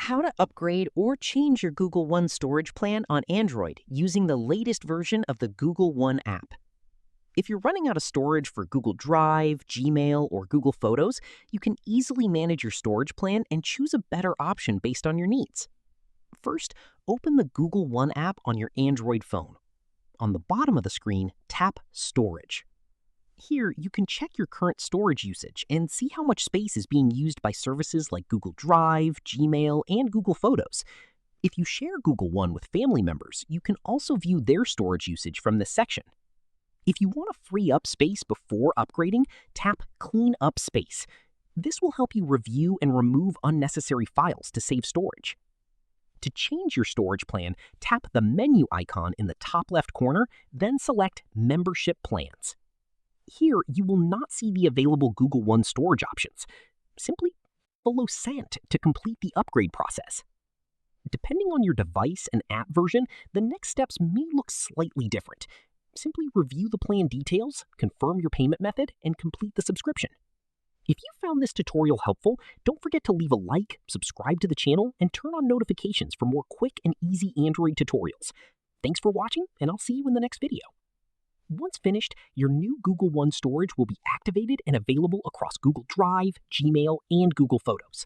How to upgrade or change your Google One storage plan on Android using the latest version of the Google One app. If you're running out of storage for Google Drive, Gmail, or Google Photos, you can easily manage your storage plan and choose a better option based on your needs. First, open the Google One app on your Android phone. On the bottom of the screen, tap Storage. Here, you can check your current storage usage and see how much space is being used by services like Google Drive, Gmail, and Google Photos. If you share Google One with family members, you can also view their storage usage from this section. If you want to free up space before upgrading, tap Clean Up Space. This will help you review and remove unnecessary files to save storage. To change your storage plan, tap the menu icon in the top left corner, then select Membership Plans. Here, you will not see the available Google One storage options. Simply follow Sent to complete the upgrade process. Depending on your device and app version, the next steps may look slightly different. Simply review the plan details, confirm your payment method, and complete the subscription. If you found this tutorial helpful, don't forget to leave a like, subscribe to the channel, and turn on notifications for more quick and easy Android tutorials. Thanks for watching, and I'll see you in the next video. Once finished, your new Google One storage will be activated and available across Google Drive, Gmail, and Google Photos.